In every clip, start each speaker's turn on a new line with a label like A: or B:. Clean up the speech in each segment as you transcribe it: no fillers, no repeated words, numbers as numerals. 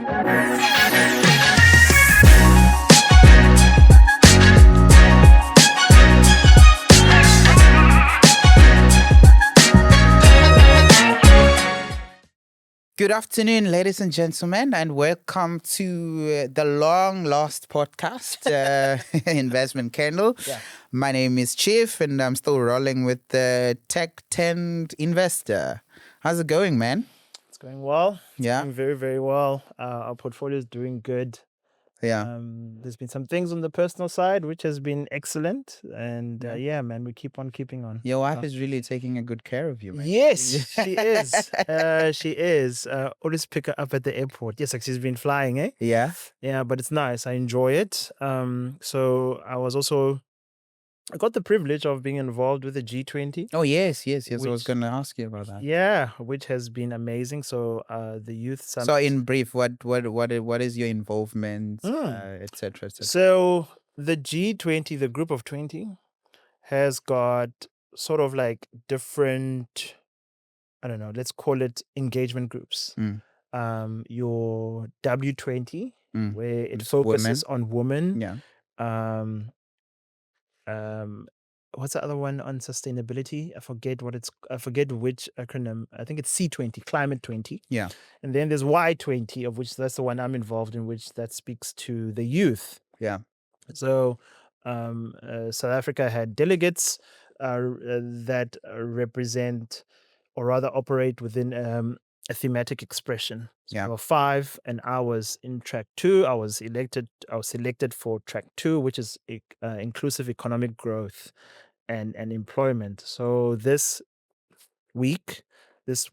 A: Good afternoon, ladies and gentlemen, and welcome to the long lost podcast, Investment Candle.
B: Yeah.
A: My name is Chief, and I'm still rolling with the Tech 10 Investor. How's it going, man?
B: It's going well.
A: Yeah.
B: Doing very, very well. Our portfolio is doing good.
A: Yeah.
B: There's been some things on the personal side which has been excellent, and
A: Yeah.
B: yeah, man, we keep on keeping on.
A: Your wife is really taking a good care of you, man.
B: Yes, she is. She is. Always pick her up at the airport. Yes, like she's been flying, eh?
A: Yeah.
B: Yeah, but it's nice. I enjoy it. So I got the privilege of being involved with the G20.
A: Oh, yes. I was
B: Which-
A: going to ask you about that.
B: Yeah, which has been amazing. So the youth summit.
A: So, in brief, what is your involvement, et cetera, et cetera?
B: So the G20, the group of 20, has got sort of like different, I don't know, let's call it engagement groups. Your W20, where it
A: It's
B: focuses on women.
A: Yeah.
B: What's the other one on sustainability? I forget which acronym. I think it's C20, Climate 20.
A: Yeah.
B: And then there's Y20, of which that's the one I'm involved in, which that speaks to the youth.
A: Yeah.
B: So South Africa had delegates that represent, or rather operate within a thematic expression. So
A: Yeah.
B: there were 5, and I was in track 2. I was selected for track 2, which is inclusive economic growth and employment. So next week, next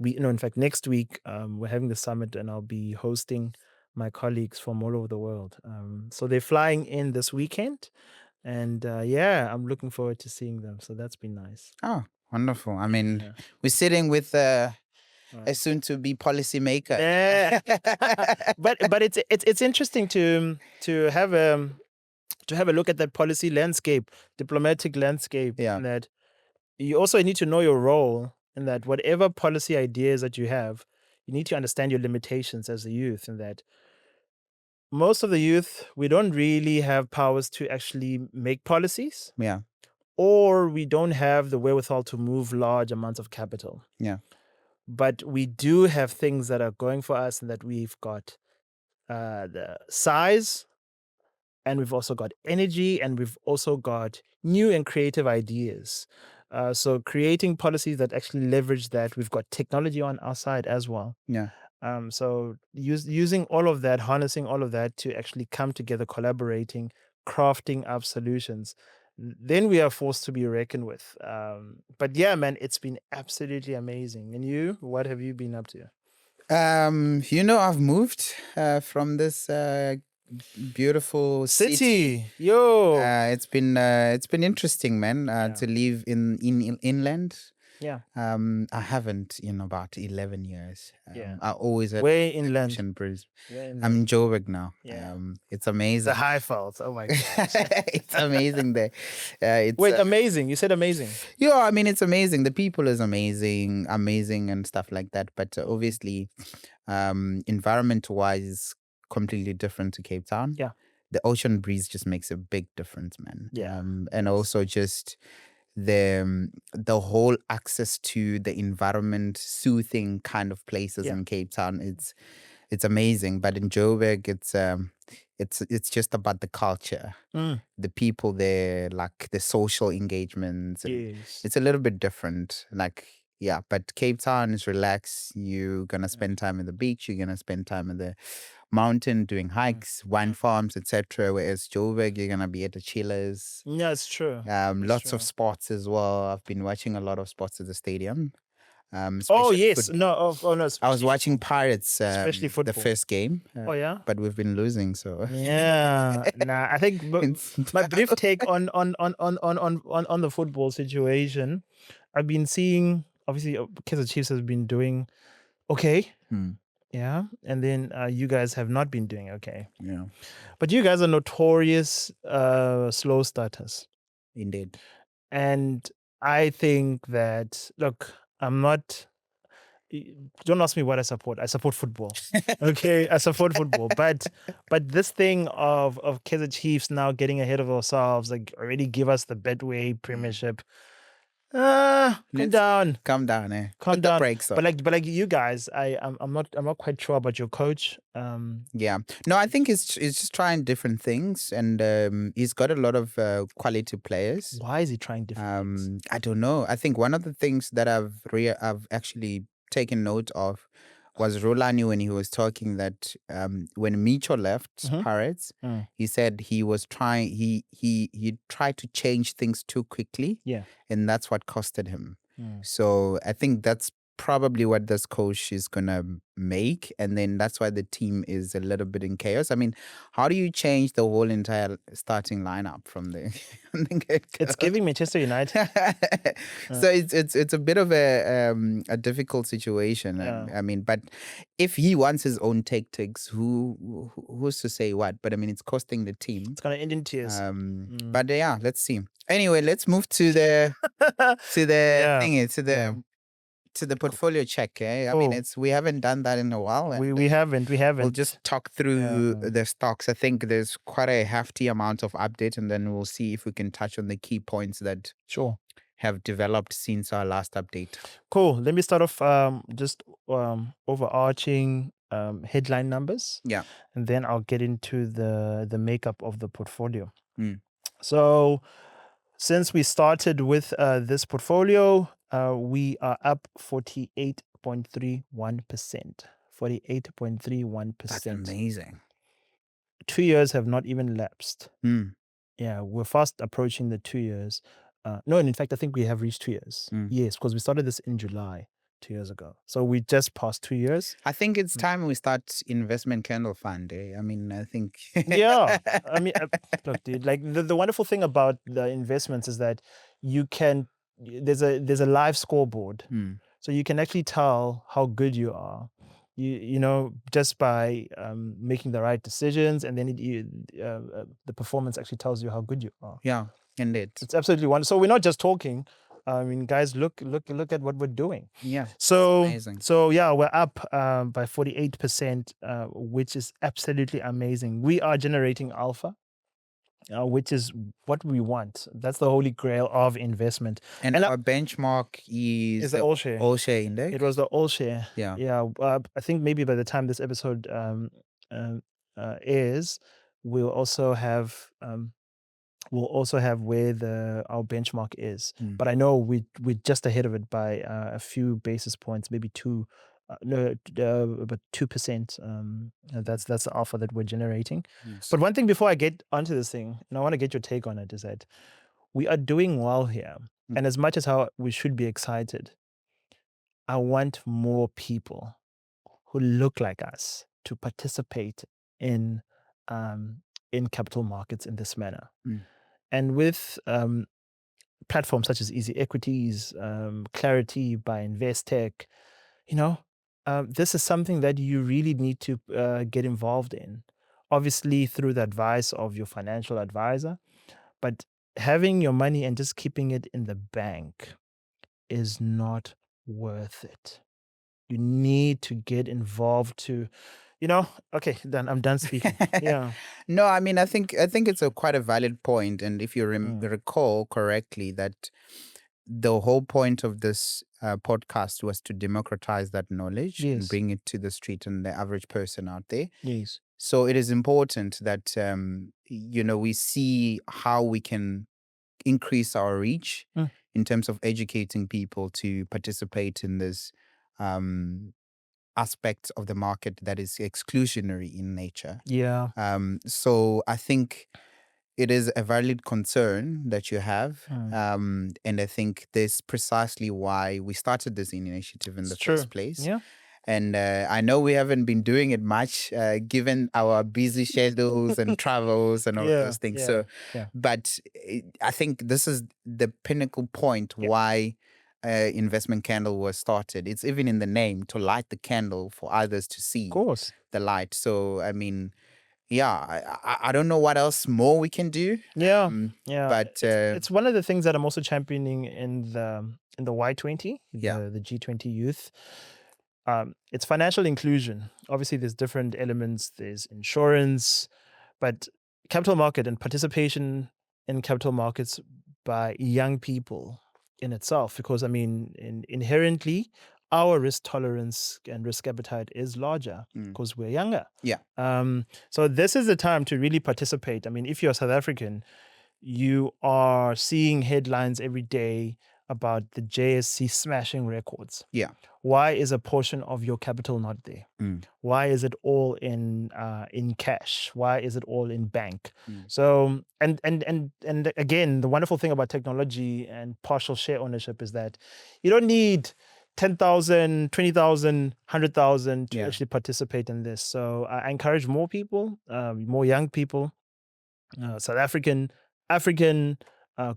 B: week, we're having the summit, and I'll be hosting my colleagues from all over the world. So they're flying in this weekend, and yeah, I'm looking forward to seeing them. So that's been nice.
A: Oh, wonderful. I mean,
B: Yeah.
A: we're sitting with a soon-to-be policymaker.
B: Yeah. but it's interesting to have a look at that policy landscape, diplomatic landscape.
A: Yeah.
B: And that you also need to know your role, in that whatever policy ideas that you have, you need to understand your limitations as a youth, and that most of the youth, we don't really have powers to actually make policies,
A: Yeah.
B: or we don't have the wherewithal to move large amounts of capital.
A: Yeah.
B: But we do have things that are going for us, and that we've got the size, and we've also got energy, and we've also got new and creative ideas. So creating policies that actually leverage that. We've got technology on our side as well.
A: Yeah.
B: So using all of that, harnessing all of that to actually come together, collaborating, crafting up solutions, then we are forced to be reckoned with. But yeah, man, it's been absolutely amazing. And you, what have you been up to?
A: I've moved from this beautiful
B: City. Yo.
A: It's been interesting, man, to live in inland.
B: Yeah.
A: I haven't in about 11 years.
B: Yeah.
A: I always had
B: Way inland.
A: Ocean Breeze.
B: Where in
A: I'm in Joburg now.
B: Yeah.
A: It's
B: the
A: amazing.
B: high fault. Oh my gosh.
A: It's amazing there. It's
B: Wait, amazing. You said amazing.
A: yeah, I mean, it's amazing. The people is amazing and stuff like that. But obviously, environment-wise, is completely different to Cape Town.
B: Yeah.
A: The ocean breeze just makes a big difference, man.
B: Yeah.
A: And also just the whole access to the environment, soothing kind of places in Cape Town. It's amazing. But in Joburg, it's just about the culture, the people there, like the social engagements.
B: Yes.
A: It's a little bit different. Like, yeah, but Cape Town is relaxed. You're gonna spend time at the beach. You're gonna spend time at the mountain doing hikes, wine farms, etc. Whereas Joburg, you're gonna be at the chillers.
B: Yeah, it's true.
A: Lots of sports as well. I've been watching a lot of sports at the stadium.
B: Oh
A: especially
B: yes.
A: foot-
B: No. Oh no.
A: I was watching Pirates,
B: Especially
A: the
B: football.
A: first game.
B: Oh yeah.
A: But we've been losing, so
B: Yeah. Nah. I think my brief take on the football situation. I've been seeing, obviously, Kaizer Chiefs has been doing okay. Yeah. And then you guys have not been doing okay.
A: Yeah,
B: But you guys are notorious slow starters.
A: indeed.
B: And I think that, look, I'm not don't ask me what I support. I support football. Okay, I support football. But this thing of Kaizer Chiefs now getting ahead of ourselves, like already give us the Betway Premiership. Calm
A: Let's
B: down.
A: calm down, eh?
B: Calm
A: Put the
B: down.
A: brakes on.
B: But like you guys, I'm not quite sure about your coach.
A: Yeah. No, I think he's just trying different things, and he's got a lot of quality players.
B: Why is he trying different things?
A: I don't know. I think one of the things that I've actually taken note of was Rolani when he was talking that when Micho left
B: Mhm.
A: Pirates,
B: Mm.
A: he said he was trying he tried to change things too quickly,
B: Yeah.
A: and that's what costed him.
B: Mm.
A: So I think that's probably what this coach is gonna make, and then that's why the team is a little bit in chaos. I mean, how do you change the whole entire starting lineup from the, from the
B: It's
A: get-go?
B: giving Manchester United.
A: So it's a bit of a difficult situation.
B: Yeah.
A: I mean, but if he wants his own tactics, who's to say what? But I mean, it's costing the team.
B: It's gonna end in tears.
A: But yeah, let's see. Anyway, let's move to the
B: Yeah.
A: thingy,
B: Yeah.
A: to the portfolio check. Eh? I mean,
B: Oh,
A: we haven't done that in a while. And
B: we haven't. We
A: we'll
B: haven't.
A: just talk through
B: Yeah.
A: the stocks. I think there's quite a hefty amount of update, and then we'll see if we can touch on the key points that
B: Sure.
A: have developed since our last update.
B: Cool. Let me start off just overarching headline numbers.
A: Yeah.
B: And then I'll get into the makeup of the portfolio.
A: Mm.
B: So since we started with this portfolio, we are up 48.31%. 48.31%.
A: That's amazing.
B: 2 years have not even lapsed.
A: Mm.
B: Yeah, we're fast approaching the 2 years. No, and in fact, I think we have reached 2 years.
A: Mm.
B: Yes, because we started this in July 2 years ago. So we just passed 2 years.
A: I think it's time we start investment candle fund. Eh? I mean, I think.
B: Yeah, I mean, look, dude. Like the wonderful thing about the investments is that you can. There's a live scoreboard,
A: Mm.
B: so you can actually tell how good you are. You know, just by making the right decisions, and then the performance actually tells you how good you are.
A: Yeah, indeed.
B: It's absolutely wonderful. So we're not just talking. I mean, guys, look at what we're doing.
A: Yeah.
B: So
A: Amazing.
B: so yeah, we're up by 48%, which is absolutely amazing. We are generating alpha, which is what we want. That's the holy grail of investment.
A: And our benchmark is
B: the
A: the
B: all share.
A: all share index.
B: It was the all share.
A: Yeah.
B: Yeah. I think maybe by the time this episode airs, we'll also have where our benchmark is.
A: Mm.
B: But I know we're just ahead of it by a few basis points, maybe two, about 2%. That's the alpha that we're generating.
A: Yes.
B: But one thing before I get onto this thing, and I want to get your take on it, is that we are doing well here.
A: Mm.
B: And as much as how we should be excited, I want more people who look like us to participate in capital markets in this manner.
A: Mm.
B: And with platforms such as Easy Equities, Clarity by Investec, you know, this is something that you really need to get involved in. Obviously, through the advice of your financial advisor, but having your money and just keeping it in the bank is not worth it. You need to get involved to, okay, then I'm done speaking. Yeah.
A: No, I mean, I think it's quite a valid point, and if you recall correctly, that the whole point of this podcast was to democratize that knowledge and
B: Yes.
A: bring it to the street and the average person out there.
B: Yes.
A: So it is important that we see how we can increase our reach in terms of educating people to participate in this aspect of the market that is exclusionary in nature.
B: Yeah.
A: So I think it is a valid concern that you have. And I think this precisely why we started this initiative in the first place.
B: Yeah.
A: And I know we haven't been doing it much, given our busy schedules and travels and all those things. But I think this is the pinnacle point why Investment Candle was started. It's even in the name, to light the candle for others to see the light. So, I mean, yeah, I don't know what else more we can do.
B: Yeah,
A: but
B: it's one of the things that I'm also championing in the Y20, the G20 youth. It's financial inclusion. Obviously, there's different elements. There's insurance, but capital market and participation in capital markets by young people in itself, because I mean, inherently, our risk tolerance and risk appetite is larger
A: Mm.
B: because we're younger.
A: Yeah.
B: So this is the time to really participate. I mean, if you're South African, you are seeing headlines every day about the JSC smashing records.
A: Yeah.
B: Why is a portion of your capital not there?
A: Mm.
B: Why is it all in cash? Why is it all in bank?
A: Mm.
B: So and again, the wonderful thing about technology and partial share ownership is that you don't need 10,000, 20,000, 100,000 to
A: Yeah.
B: actually participate in this. So I encourage more people, more young people, South African,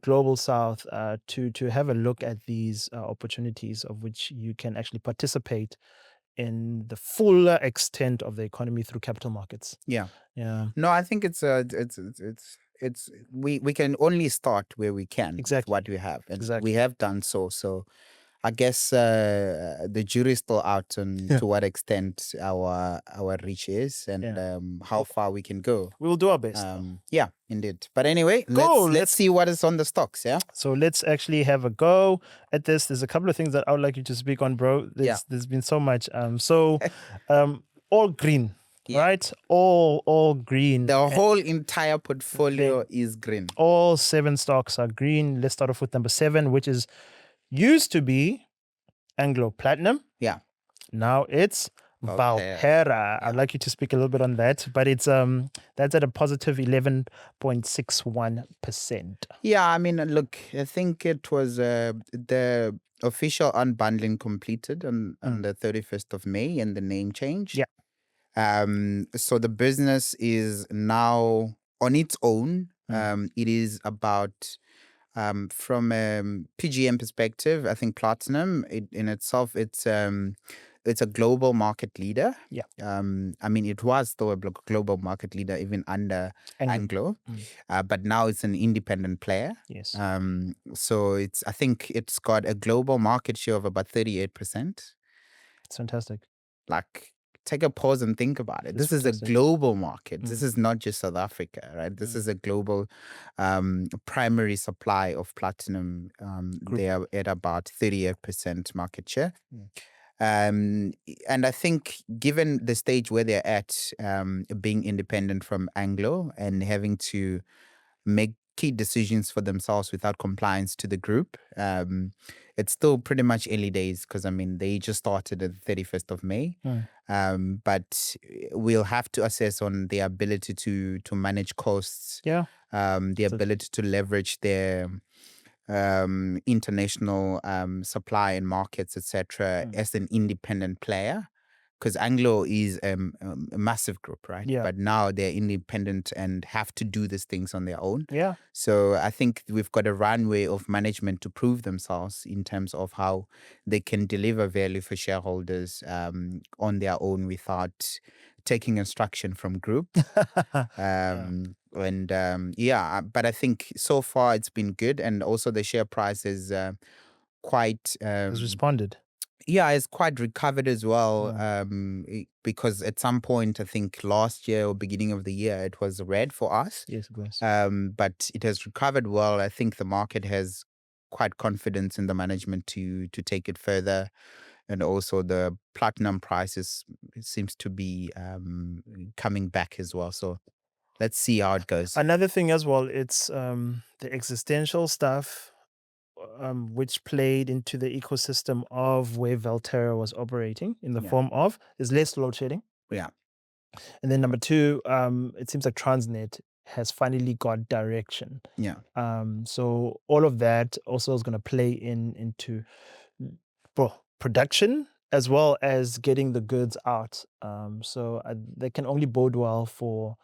B: global South, to have a look at these opportunities of which you can actually participate in the fuller extent of the economy through capital markets.
A: Yeah.
B: Yeah,
A: No, I think it's we can only start where we can with
B: exactly,
A: what we have, and we
B: exactly.
A: have done so. So I guess the jury's still out on
B: Yeah,
A: to what extent our reach is, and
B: yeah.
A: how far we can go.
B: We will do our best.
A: Yeah, indeed. But anyway,
B: Cool.
A: let's see what is on the stocks. Yeah.
B: So let's actually have a go at this. There's a couple of things that I would like you to speak on, bro.
A: Yeah.
B: There's been so much. Um, all green,
A: Yeah.
B: right? All green.
A: The whole entire portfolio
B: Thing.
A: is green.
B: All 7 stocks are green. Let's start off with number 7, which is used to be Anglo Platinum.
A: Yeah.
B: Now it's
A: Valterra.
B: Valterra.
A: Yeah.
B: I'd like you to speak a little bit on that, but it's that's at a positive 11.61%.
A: Yeah, I mean, look, I think it was the official unbundling completed on the 31st of May and the name change.
B: Yeah.
A: So the business is now on its own.
B: Mm.
A: It is about, from a PGM perspective, I think Platinum in itself, it's a global market leader.
B: Yeah.
A: I mean, it was still a global market leader even under Anglo, but now it's an independent player.
B: Yes.
A: So I think it's got a global market share of about 38%.
B: It's fantastic.
A: Like, take a pause and think about it.
B: It's
A: This is a
B: fantastic.
A: global market. This is not just South Africa, right? This is a global primary supply of platinum. They are at about 38% market share. And I think given the stage where they're at, being independent from Anglo and having to make key decisions for themselves without compliance to the group, it's still pretty much early days because, I mean, they just started at the 31st of May. But we'll have to assess on their ability to manage costs,
B: Yeah.
A: the ability to leverage their international supply and markets, etc., as an independent player. Because Anglo is a massive group, right?
B: Yeah.
A: But now they're independent and have to do these things on their own.
B: Yeah.
A: So I think we've got a runway of management to prove themselves in terms of how they can deliver value for shareholders on their own without taking instruction from group. But I think so far it's been good, and also the share price is quite
B: Has responded.
A: yeah, it's quite recovered as well. Because at some point, I think last year or beginning of the year, it was red for us.
B: Yes, it was.
A: But it has recovered well. I think the market has quite confidence in the management to take it further, and also the platinum prices seems to be coming back as well. So let's see how it goes.
B: Another thing as well, it's the existential stuff, which played into the ecosystem of where Valterra was operating in the form of is less load shedding.
A: Yeah.
B: And then number 2, it seems like Transnet has finally got direction.
A: Yeah.
B: So all of that also is going to play into production as well as getting the goods out. So they can only bode well for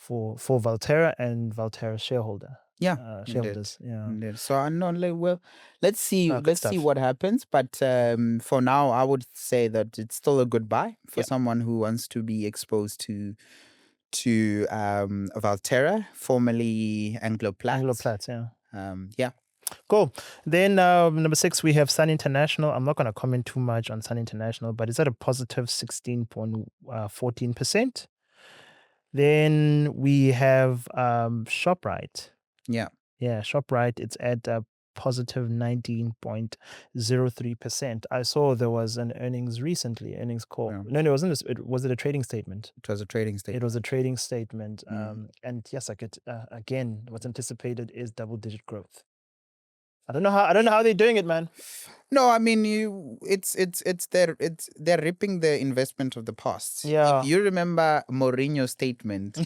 B: Valterra and Valterra shareholders. Yeah.
A: Indeed. So I know. Well, let's see.
B: Good
A: Let's see
B: stuff.
A: what happens. But for now, I would say that it's still a good buy for someone who wants to be exposed to Valterra, formerly Anglo Plat.
B: Anglo Plat, yeah.
A: Yeah.
B: Cool. Then number 6, we have Sun International. I'm not going to comment too much on Sun International, but it's at a positive 16.14%. Then we have ShopRite.
A: Yeah.
B: Yeah, ShopRite, it's at a positive 19.03%. I saw there was an earnings recently, earnings call.
A: Yeah.
B: No, it wasn't. Was it a trading statement?
A: It was a trading
B: It
A: statement.
B: was a trading statement.
A: Mm.
B: And yes, I could, again, what's anticipated is double-digit growth. I don't know how they're doing it, man.
A: No, I mean they're ripping the investment of the past.
B: Yeah.
A: If you remember Mourinho's statement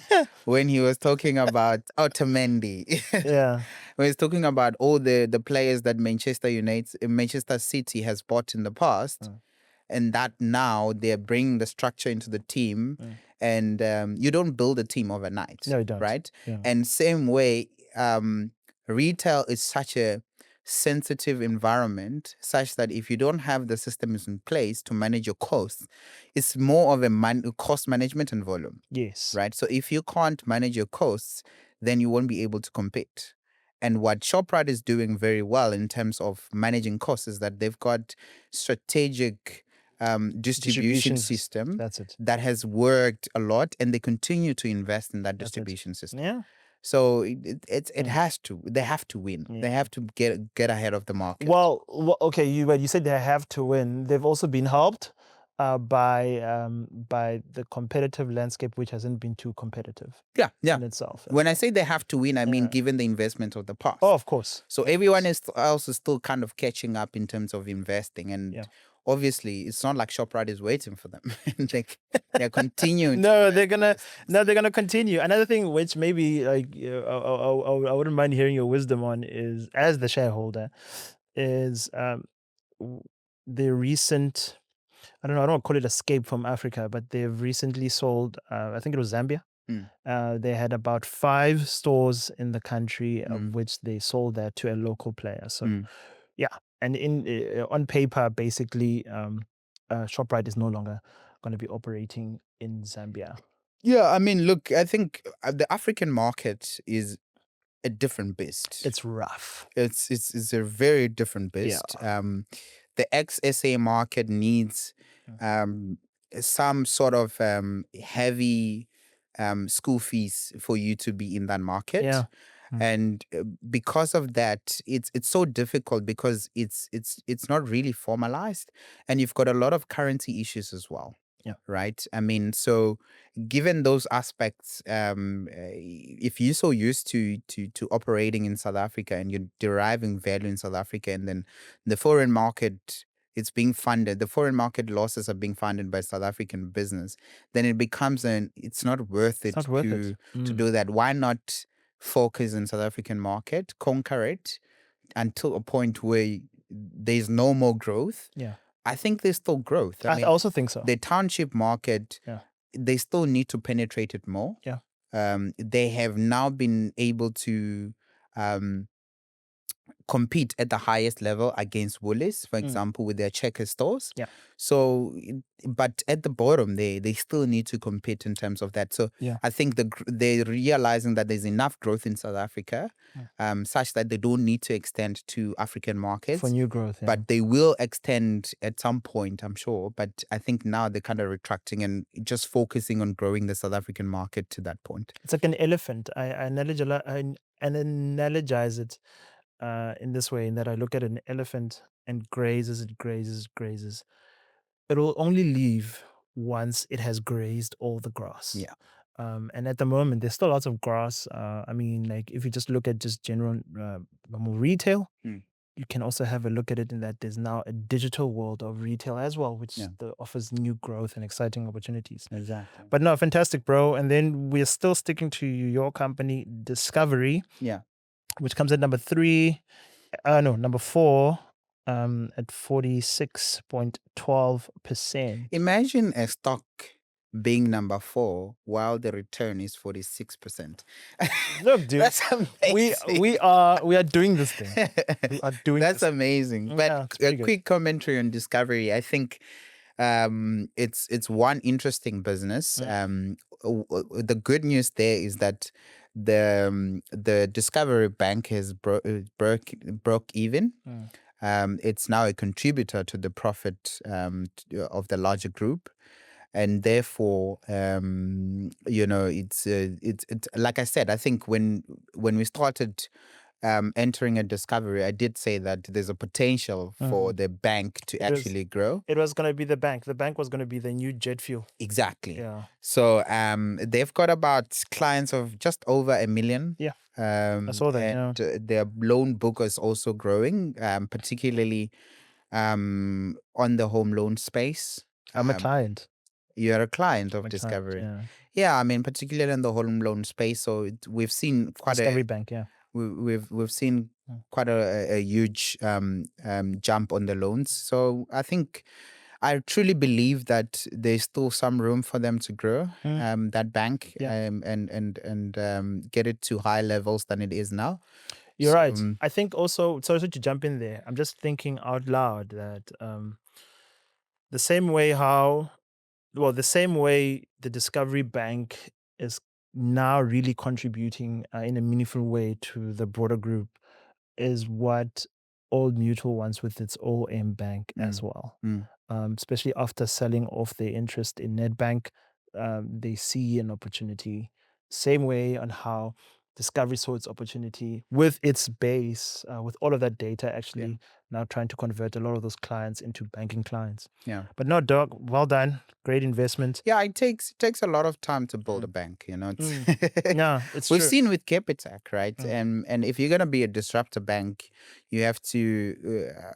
A: when he was talking about Otamendi,
B: Yeah.
A: when he's talking about all the players that Manchester City has bought in the past, and that now they're bringing the structure into the team, and you don't build a team overnight.
B: No, you don't.
A: Right?
B: Yeah.
A: And same way, retail is such a sensitive environment, such that if you don't have the systems in place to manage your costs, it's more of a cost management and volume.
B: Yes.
A: Right? So if you can't manage your costs, then you won't be able to compete. And what ShopRite is doing very well in terms of managing costs is that they've got distribution
B: Distribution
A: system
B: That's it.
A: that has worked a lot, and they continue to invest in that distribution system.
B: Yeah.
A: So it has to. They have to win.
B: Yeah.
A: They have to get ahead of the market.
B: Well, okay, you said they have to win. They've also been helped by the competitive landscape, which hasn't been too competitive
A: yeah.
B: in itself.
A: When I say they have to win, I mean
B: Yeah.
A: given the investment of the past.
B: Oh, of course.
A: So everyone else is still kind of catching up in terms of investing, and obviously it's not like ShopRite is waiting for them. They're continuing.
B: No, they're gonna continue. Another thing which maybe like I wouldn't mind hearing your wisdom on is, as the shareholder, is the recent, I don't want to call it escape from Africa, but they've recently sold, I think it was Zambia. They had about 5 stores in the country, of which they sold that to a local player. So yeah, and on paper, basically, ShopRite is no longer going to be operating in Zambia.
A: Yeah, I mean, look, I think the African market is a different beast.
B: It's rough.
A: It's a very different beast. The ex-SA market needs some sort of heavy school fees for you to be in that market.
B: Yeah.
A: And because of that, it's so difficult because it's not really formalized, and you've got a lot of currency issues as well.
B: Yeah.
A: Right. I mean, so given those aspects, if you're so used to operating in South Africa and you're deriving value in South Africa, and then the foreign market, it's being funded, the foreign market losses are being funded by South African business, then it becomes it's not worth it to do that. Why not focus in South African market, conquer it until a point where there's no more growth?
B: Yeah.
A: I think there's still growth.
B: I mean, also think so.
A: The township market, they still need to penetrate it more.
B: Yeah.
A: They have now been able to compete at the highest level against Woolies, for example, with their Checker stores.
B: Yeah.
A: So, but at the bottom, they still need to compete in terms of that. So I think they're realizing that there's enough growth in South Africa, such that they don't need to extend to African markets
B: for new growth. Yeah.
A: But they will extend at some point, I'm sure. But I think now they're kind of retracting and just focusing on growing the South African market to that point.
B: It's like an elephant. I analogize it in this way, in that I look at an elephant and grazes. It will only leave once it has grazed all the grass.
A: Yeah.
B: And at the moment, there's still lots of grass. I mean, like if you just look at just general normal retail, you can also have a look at it in that there's now a digital world of retail as well, which offers new growth and exciting opportunities.
A: Exactly.
B: But no, fantastic, bro. And then we're still sticking to your company, Discovery.
A: Yeah.
B: Which comes at number 4, at 46.12%.
A: Imagine a stock being number 4 while the return is 46%.
B: Look, dude,
A: that's amazing.
B: We are doing this thing. We are doing
A: that's amazing. But a quick commentary on Discovery. I think it's one interesting business. The good news there is that the Discovery Bank has broke even.
B: Mm.
A: It's now a contributor to the profit of the larger group, and therefore, it's like I said. I think when we started entering a Discovery, I did say that there's a potential for
B: Mm.
A: the bank to
B: It was
A: actually grow.
B: it was gonna be the bank. The bank was gonna be the new jet fuel.
A: Exactly.
B: Yeah.
A: So they've got about clients of just over 1 million.
B: Yeah. I saw that.
A: And
B: Yeah.
A: their loan book is also growing, particularly on the home loan space.
B: I'm a client.
A: You're a client
B: I'm
A: of
B: a client.
A: Discovery.
B: Yeah.
A: Yeah, I mean, particularly in the home loan space. So we've seen quite
B: Discovery Bank. Yeah.
A: we've seen
B: Mm.
A: quite a huge jump on the loans. So I think I truly believe that there's still some room for them to grow
B: Mm.
A: that bank,
B: Yeah.
A: and get it to higher levels than it is now.
B: You're
A: So
B: right. I think also, sorry to jump in there. I'm just thinking out loud that the same way the same way the Discovery Bank is now really contributing in a meaningful way to the broader group is what Old Mutual wants with its OM Bank as
A: mm,
B: well.
A: mm,
B: Especially after selling off their interest in Nedbank, they see an opportunity. Same way on how Discovery saw its opportunity with its base, with all of that data,
A: yeah,
B: actually now trying to convert a lot of those clients into banking clients.
A: yeah.
B: But no, Doug, well done. Great investment.
A: Yeah, it takes a lot of time to build a
B: Mm.
A: bank.
B: Mm. Yeah, it's
A: We've
B: true.
A: seen with Capitec, right?
B: Mm.
A: And if you're gonna be a disruptor bank, you have to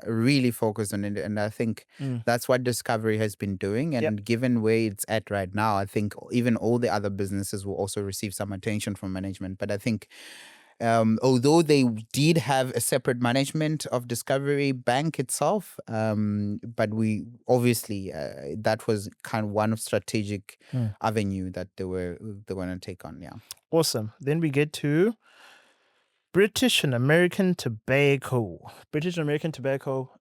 A: really focus on it. And I think
B: Mm.
A: that's what Discovery has been doing.
B: Yep.
A: And given where it's at right now, I think even all the other businesses will also receive some attention from management. But I think although they did have a separate management of Discovery Bank itself, but we obviously that was kind of one of strategic
B: Mm.
A: avenue that they want to take on. Yeah.
B: Awesome. Then we get to British and American Tobacco. British and American Tobacco.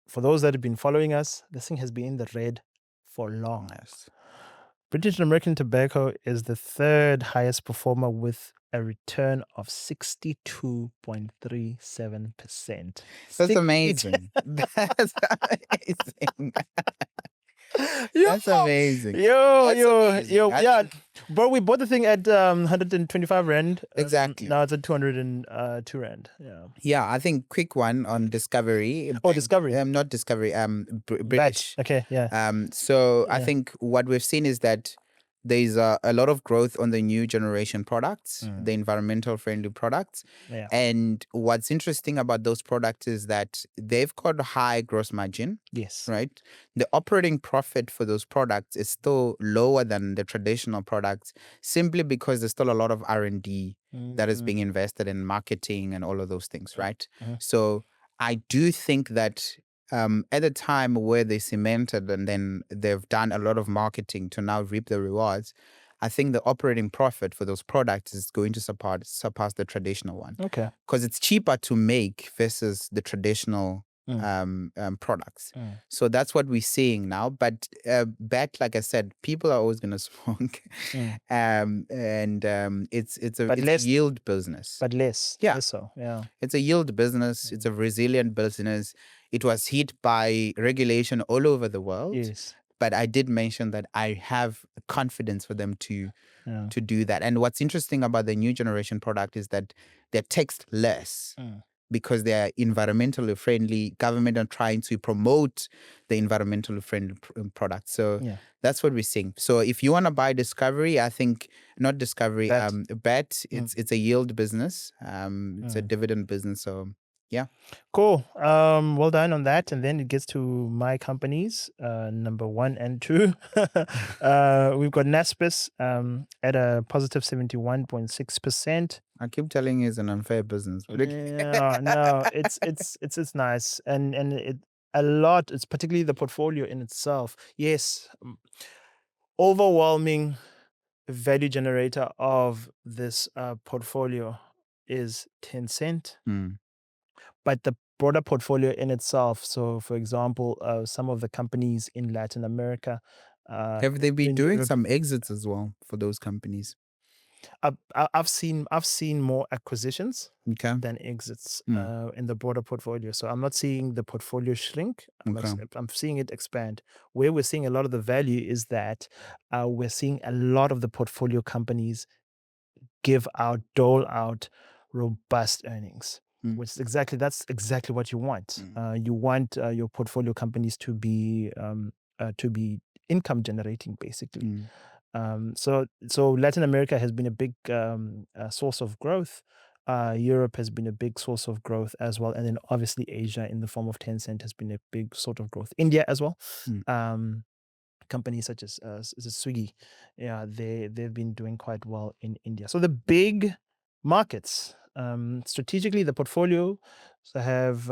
B: For those that have been following us, this thing has been in the red for long.
A: Yes.
B: British and American Tobacco is the third highest performer with a return of 62.37%.
A: That's
B: 60.
A: amazing. That's amazing.
B: Yo,
A: That's amazing.
B: yo,
A: That's
B: yo,
A: amazing.
B: yo, yeah. Bro, we bought the thing at 125 Rand.
A: Exactly.
B: Now it's at 202 Rand. Yeah.
A: Yeah, I think quick one on Discovery.
B: Oh, Discovery.
A: Not Discovery.
B: Batch.
A: British.
B: Okay, yeah.
A: So I
B: Yeah.
A: think what we've seen is that there's a lot of growth on the new generation products,
B: Mm.
A: the environmental friendly products.
B: Yeah.
A: And what's interesting about those products is that they've got high gross margin,
B: Yes.
A: right? The operating profit for those products is still lower than the traditional products simply because there's still a lot of R&D that is being invested in marketing and all of those things, right?
B: Mhm.
A: So I do think that at a time where they cemented and then they've done a lot of marketing to now reap the rewards, I think the operating profit for those products is going to surpass the traditional one
B: Okay.
A: because it's cheaper to make versus the traditional products.
B: Mm.
A: So that's what we're seeing now. But back, like I said, people are always going to smoke,
B: Mm.
A: and it's
B: But
A: a
B: less,
A: yield business.
B: but less.
A: Yeah,
B: Less so. Yeah.
A: it's a yield business. It's a resilient business. It was hit by regulation all over the world.
B: Yes.
A: But I did mention that I have confidence for them to
B: Yeah.
A: do that. And what's interesting about the new generation product is that they're taxed less
B: Mm.
A: because they're environmentally friendly. Government are trying to promote the environmentally friendly products. So
B: Yeah.
A: that's what we're seeing. So if you want to buy Discovery, I think not Discovery,
B: Bet.
A: Bet. It's a yield business. It's a
B: Mm.
A: dividend business. So yeah.
B: Cool. Well done on that. And then it gets to my companies, number 1 and 2. We've got Naspers at a positive 71.6%.
A: I keep telling you it's an unfair business. But
B: Yeah, no, it's nice. And it a lot, it's particularly the portfolio in itself. Yes, overwhelming value generator of this portfolio is Tencent.
A: Mm.
B: But the broader portfolio in itself, so for example, some of the companies in Latin America,
A: Have they been
B: in
A: doing
B: Europe,
A: some exits as well for those companies?
B: I've seen more acquisitions
A: Okay.
B: than exits
A: Mm.
B: in the broader portfolio. So I'm not seeing the portfolio shrink.
A: Okay.
B: I'm seeing it expand. Where we're seeing a lot of the value is that we're seeing a lot of the portfolio companies dole out robust earnings,
A: Mm.
B: which is that's exactly what you want.
A: Mm.
B: You want your portfolio companies to be income generating, basically.
A: Mm.
B: So Latin America has been a big source of growth. Europe has been a big source of growth as well, and then obviously Asia in the form of Tencent has been a big sort of growth. India as well.
A: Mm.
B: Um, Companies such as Swiggy, yeah, they've been doing quite well in India. So the big markets, strategically, the portfolio have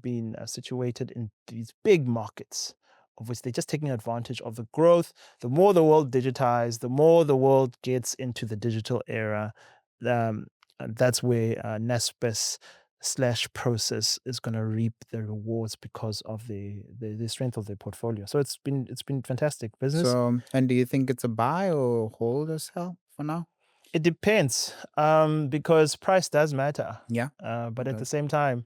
B: been situated in these big markets, of which they're just taking advantage of the growth. The more the world digitized, the more the world gets into the digital era. That's where Naspers slash process is going to reap the rewards because of the strength of their portfolio. So it's been fantastic business.
A: So, and do you think it's a buy or hold or sell for now?
B: It depends, because price does matter,
A: Yeah.
B: but
A: It
B: at the
A: does.
B: same time,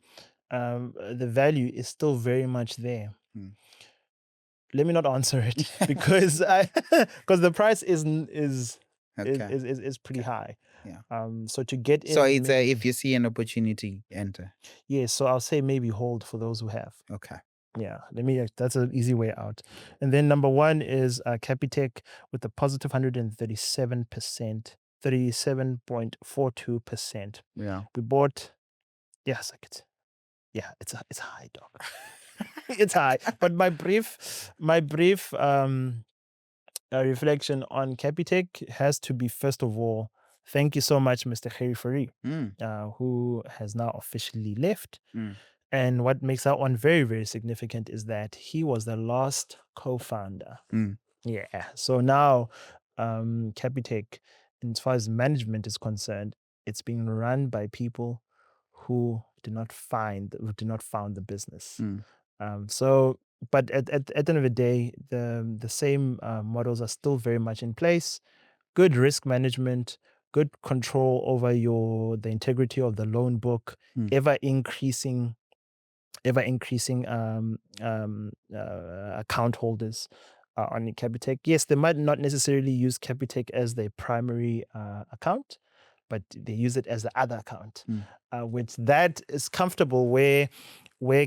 B: the value is still very much there.
A: Mm.
B: Let me not answer it because because the price
A: Okay.
B: is pretty
A: Okay.
B: high.
A: Yeah.
B: So to get
A: So
B: in,
A: it's
B: maybe,
A: if you see an opportunity, enter.
B: yeah. So I'll say maybe hold for those who have.
A: Okay.
B: Yeah, that's an easy way out. And then number one is Capitec with a positive 137%, 37.42%.
A: Yeah.
B: We bought, yes, it's high, dog. It's high. But my brief reflection on Capitec has to be, first of all, thank you so much, Mr. Harry Fari,
A: Mm.
B: who has now officially left.
A: Mm.
B: And what makes that one very, very significant is that he was the last co-founder.
A: Mm.
B: Yeah. So now, Capitec, as far as management is concerned, it's being run by people who did not found the business.
A: Mm.
B: So, but at the end of the day, the same models are still very much in place. Good risk management, good control over the integrity of the loan book,
A: Mm.
B: ever increasing account holders on Capitec. Yes, they might not necessarily use Capitec as their primary account, but they use it as the other account,
A: Mm.
B: which that is comfortable where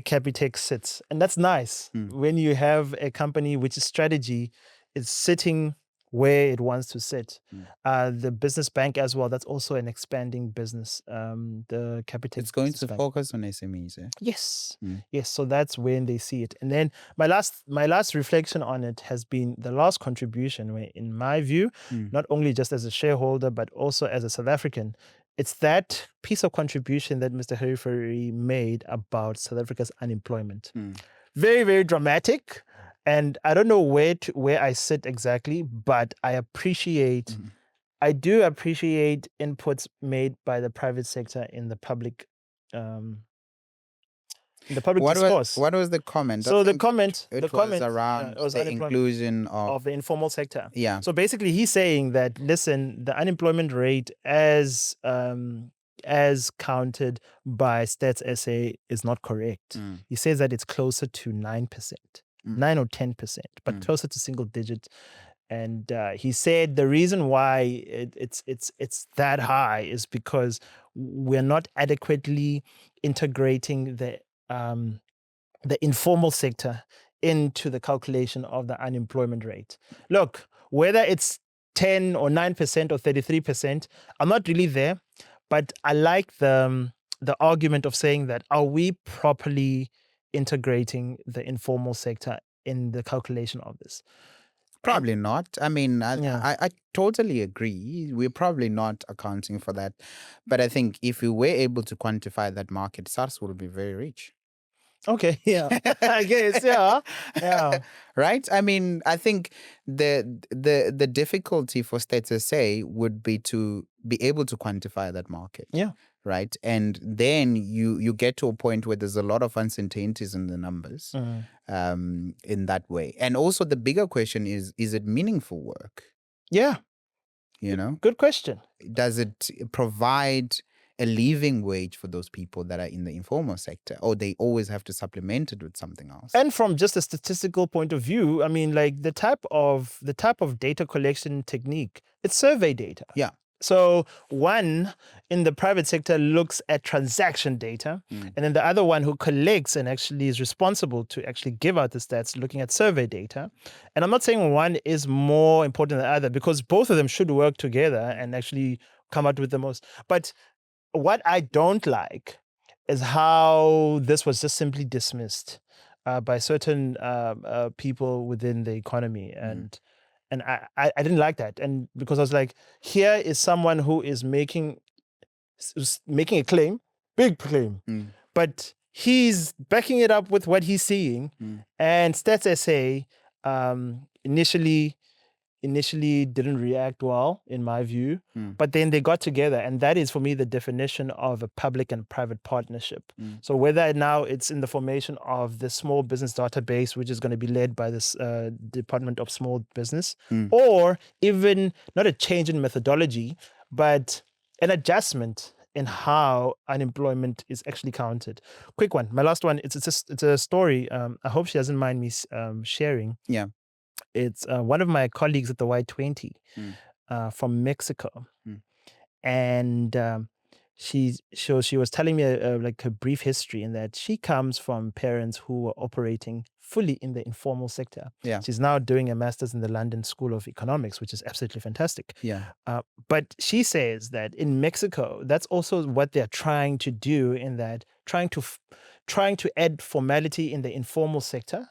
B: Capitec sits, and that's nice
A: Mm.
B: when you have a company which is strategy is sitting where it wants to sit.
A: Mm.
B: The business bank as well, that's also an expanding business. The Capitec
A: It's going
B: Business
A: to
B: Bank.
A: focus on SMEs, eh?
B: Yes.
A: Mm.
B: Yes. So that's when they see it. And then my last reflection on it has been the last contribution, where, in my view,
A: Mm.
B: not only just as a shareholder, but also as a South African, it's that piece of contribution that Mr. Harifari made about South Africa's unemployment.
A: Mm.
B: Very, very dramatic. And I don't know where I sit exactly, but
A: Mm.
B: I do appreciate inputs made by the private sector um, in the public discourse.
A: What was the comment? I
B: So the
A: think
B: comment,
A: it was around
B: was
A: the
B: unemployment
A: inclusion of
B: of the informal sector.
A: yeah.
B: So basically, he's saying that, listen, the unemployment rate as counted by Stats SA is not correct.
A: Mm.
B: He says that it's closer to 9%,
A: Mm.
B: 9 or 10%, but
A: Mm.
B: closer to single digit. And he said the reason why it's that high is because we're not adequately integrating the informal sector into the calculation of the unemployment rate. Look, whether it's 10 or 9% or 33%, I'm not really there, but I like the argument of saying that, are we properly integrating the informal sector in the calculation of this? And
A: Probably not. I mean,
B: yeah.
A: I totally agree. We're probably not accounting for that. But I think if we were able to quantify that market, SARS would be very rich.
B: Okay, yeah. I guess, yeah. Yeah.
A: Right? I mean, I think the difficulty for States SA would be to be able to quantify that market.
B: Yeah.
A: Right. And then you get to a point where there's a lot of uncertainties in the numbers in that way. And also the bigger question is it meaningful work?
B: Yeah.
A: You know,
B: Good question.
A: does it provide a living wage for those people that are in the informal sector, or they always have to supplement it with something else?
B: And from just a statistical point of view, I mean, like the type of data collection technique, it's survey data.
A: Yeah.
B: So one in the private sector looks at transaction data, and then the other one who collects and actually is responsible to actually give out the stats, looking at survey data. And I'm not saying one is more important than the other, because both of them should work together and actually come out with the most. But what I don't like is how this was just simply dismissed by certain people within the economy, and I didn't like that, and because I was like, here is someone who is making a claim, big claim, but he's backing it up with what he's seeing, and Stats SA initially didn't react well, in my view, but then they got together, and that is for me the definition of a public and private partnership. So whether now it's in the formation of the small business database, which is going to be led by this Department of Small Business, or even not a change in methodology, but an adjustment in how unemployment is actually counted. Quick one, my last one. It's a story. I hope she doesn't mind me sharing.
A: Yeah.
B: It's one of my colleagues at the Y20 from Mexico, and she was telling me like a brief history, in that she comes from parents who were operating fully in the informal sector.
A: Yeah.
B: She's now doing a master's in the London School of Economics, which is absolutely fantastic.
A: Yeah.
B: But she says that in Mexico, that's also what they're trying to do, in that trying to add formality in the informal sector,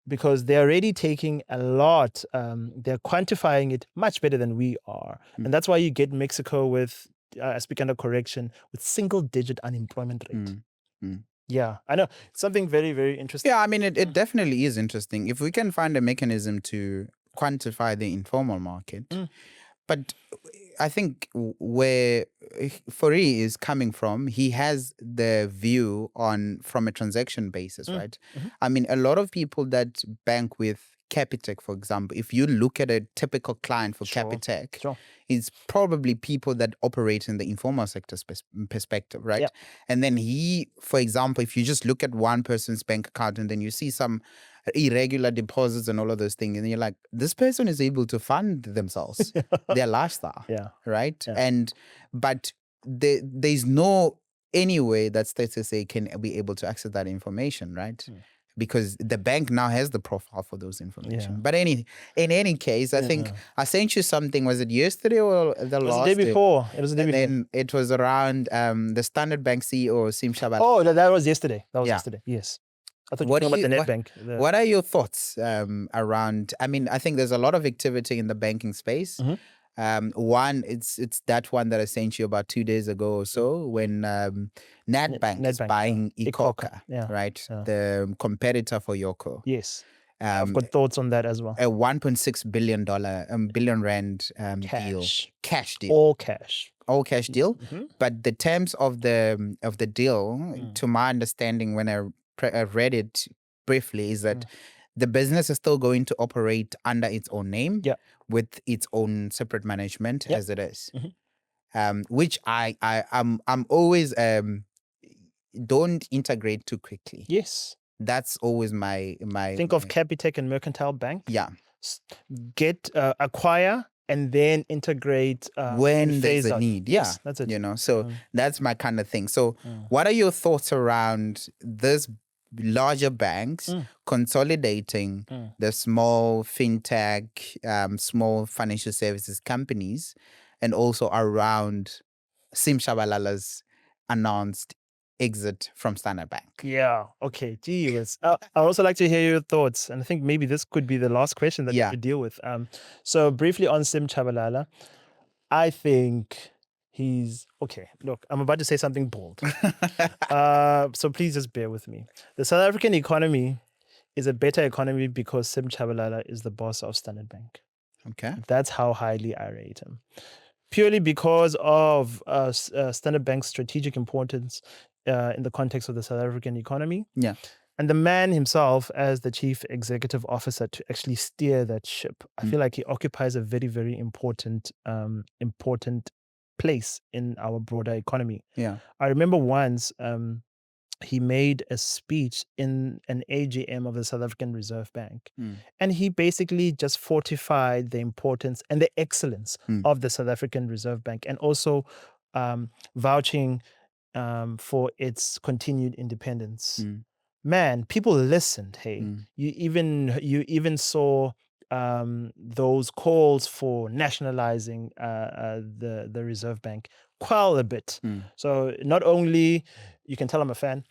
B: because they're already taking a lot. They're quantifying it much better than we are. And that's why you get Mexico with, I speak under correction, with single-digit unemployment rate. Yeah, I know. It's something very, very interesting.
A: Yeah, I mean, it definitely is interesting. If we can find a mechanism to quantify the informal market. But I think where Fori is coming from, he has the view from a transaction basis, right? I mean, a lot of people that bank with Capitec, for example, if you look at a typical client for Capitec, it's probably people that operate in the informal sector perspective, right? And then for example, if you just look at one person's bank account and then you see some irregular deposits and all of those things, and you're like, this person is able to fund themselves, their lifestyle, right? But there's no any way that State SA can be able to access that information, right? Because the bank now has the profile for those information. But in any case, I think I sent you something. Was it yesterday or the last day?
B: It was the day before. It was the day before.
A: Then it was around the Standard Bank CEO, Sim Shabala.
B: Oh, that was yesterday. That was yesterday. Yes. I thought you were talking about the net bank.
A: What are your thoughts around? I mean, I think there's a lot of activity in the banking space. One, it's that one that I sent you about 2 days ago or so, when Nedbank is buying Ikoka, right? The competitor for Yoko.
B: Yes. I've got thoughts on that as well.
A: A $1.6 billion rand deal. Cash deal. All cash deal. But the terms of the deal, to my understanding, when I read it briefly, is that the business is still going to operate under its own name, with its own separate management as it is. Which I'm always don't integrate too quickly.
B: Yes.
A: That's always my
B: think of Capitec and Mercantile Bank.
A: Yeah.
B: Get acquire and then integrate
A: when there's a need.
B: Yes, that's it.
A: You know, so that's my kind of thing. So what are your thoughts around this larger banks consolidating the small fintech, small financial services companies, and also around Sim Shabalala's announced exit from Standard Bank?
B: Yeah. Okay. Geez. I'd also like to hear your thoughts, and I think maybe this could be the last question that you deal with. So briefly on Sim Chabalala, I think he's okay. Look, I'm about to say something bold, so please just bear with me. The South African economy is a better economy because Sim Chabalala is the boss of Standard Bank.
A: Okay,
B: that's how highly I rate him. Purely because of Standard Bank's strategic importance in the context of the South African economy.
A: Yeah.
B: And the man himself, as the chief executive officer, to actually steer that ship, I feel like he occupies a very, very important place in our broader economy.
A: Yeah.
B: I remember once he made a speech in an AGM of the South African Reserve Bank. And he basically just fortified the importance and the excellence of the South African Reserve Bank, and also vouching for its continued independence. Man, people listened. Hey, you even saw those calls for nationalizing the Reserve Bank quell a bit. So not only you can tell I'm a fan.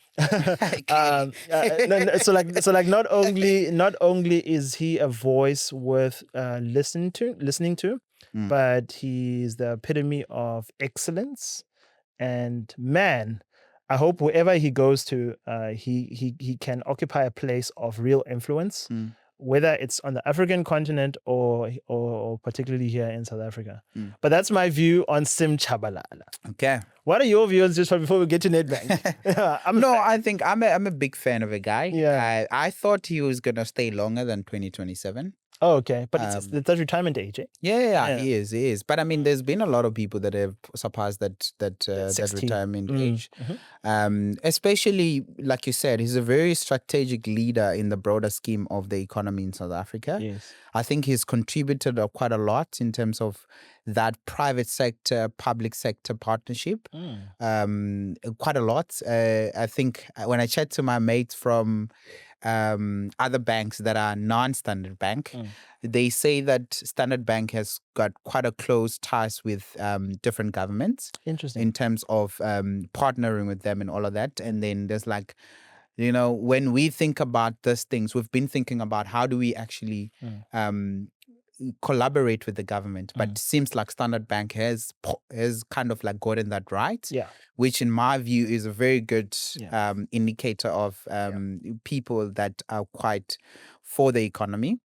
B: So like not only is he a voice worth listening to, but he's the epitome of excellence. And man, I hope wherever he goes to, he can occupy a place of real influence, whether it's on the African continent or particularly here in South Africa. But that's my view on Sim Chabalala.
A: Okay.
B: What are your views just before we get to Nedbank?
A: No, I think I'm a big fan of a guy.
B: Yeah.
A: I thought he was gonna stay longer than 2027.
B: Oh, okay. But it's a retirement age, eh?
A: Yeah, he is. But I mean, there's been a lot of people that have surpassed that
B: 60.
A: retirement age. Especially, like you said, he's a very strategic leader in the broader scheme of the economy in South Africa.
B: Yes.
A: I think he's contributed quite a lot in terms of that private sector, public sector partnership. Quite a lot. I think when I chat to my mates from other banks that are non-Standard Bank, they say that Standard Bank has got quite a close ties with different governments.
B: Interesting.
A: In terms of partnering with them and all of that. And then there's like, when we think about these things, we've been thinking about how do we actually collaborate with the government, but it seems like Standard Bank has kind of like gotten that right.
B: Yeah.
A: Which in my view is a very good indicator of people that are quite for the economy.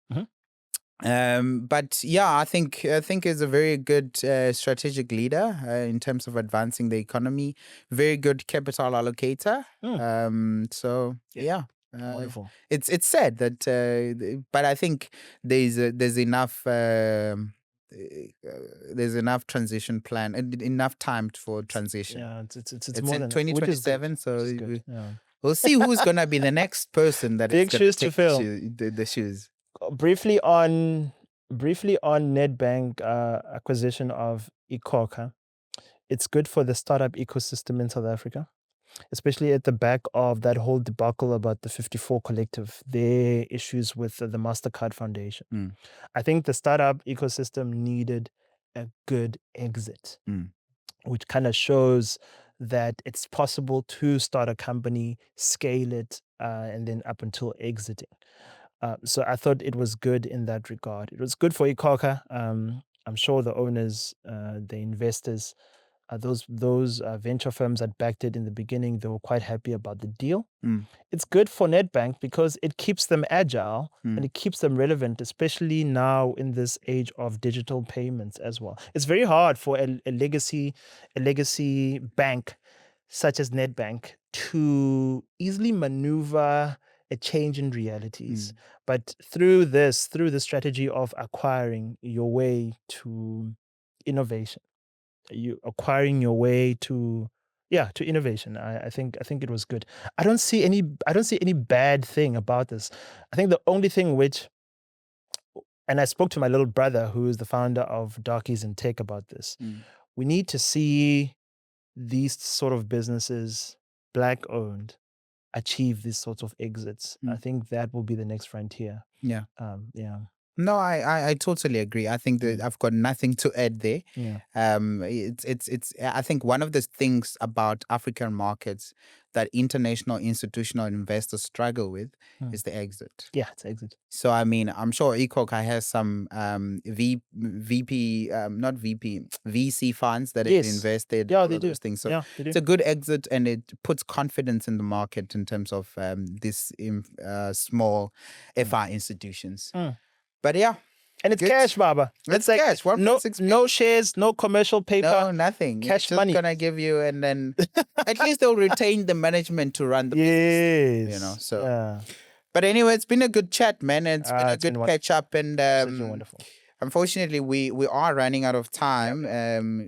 A: But yeah, I think is a very good strategic leader in terms of advancing the economy. Very good capital allocator. So yeah.
B: Wonderful.
A: It's sad that, but I think there's enough. There's enough transition plan and enough time for transition.
B: Yeah, it's
A: It's
B: more
A: in
B: than
A: 2027, so
B: which is good. Yeah.
A: we'll see who's gonna be the next person that
B: Big
A: is gonna
B: shoes to
A: take
B: fill.
A: the shoes.
B: Briefly on Nedbank acquisition of iKhokha. It's good for the startup ecosystem in South Africa, especially at the back of that whole debacle about the 54 Collective, their issues with the MasterCard Foundation. I think the startup ecosystem needed a good exit, which kind of shows that it's possible to start a company, scale it, and then up until exiting. So I thought it was good in that regard. It was good for iKhokha. I'm sure the owners, the investors, those venture firms that backed it in the beginning, they were quite happy about the deal. It's good for Nedbank because it keeps them agile and it keeps them relevant, especially now in this age of digital payments as well. It's very hard for a legacy bank such as Nedbank to easily maneuver a change in realities. But through the strategy of acquiring your way to innovation, you acquiring your way to innovation. I think it was good. I don't see any bad thing about this. I think the only thing and I spoke to my little brother who is the founder of Darkies in Tech about this. We need to see these sort of businesses, black owned, achieve these sorts of exits. I think that will be the next frontier.
A: Yeah.
B: Yeah.
A: No, I totally agree. I think that I've got nothing to add there.
B: Yeah.
A: It's I think one of the things about African markets that international institutional investors struggle with is the exit.
B: Yeah, it's exit.
A: So I mean, I'm sure iKhokha has some VC funds that it invested.
B: Yeah,
A: all
B: they
A: of
B: do.
A: those things. So
B: Yeah, they do.
A: it's a good exit, and it puts confidence in the market in terms of this small FI institutions. But yeah.
B: And it's
A: Good.
B: cash, Baba.
A: It's
B: like
A: cash. 1.6
B: no shares, no commercial paper.
A: No, nothing.
B: Cash
A: It's just
B: money.
A: gonna give you, and then at least they'll retain the management to run the business.
B: Yes.
A: So.
B: Yeah.
A: But anyway, it's been a good chat, man. And it's been a
B: It's been
A: good catch up, and
B: absolutely wonderful.
A: unfortunately, we are running out of time.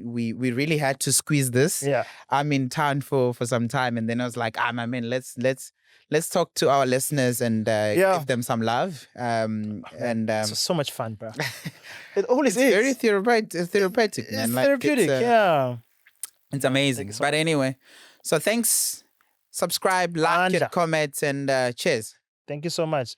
A: We really had to squeeze this.
B: Yeah.
A: I'm in town for some time, and then I was like, my man, let's talk to our listeners and give them some love.
B: It's so much fun, bro. It always
A: it's
B: is.
A: very therapeutic, man.
B: It's
A: Like,
B: therapeutic.
A: it's amazing. But anyway, so thanks. Subscribe, like it, comment, and cheers.
B: Thank you so much.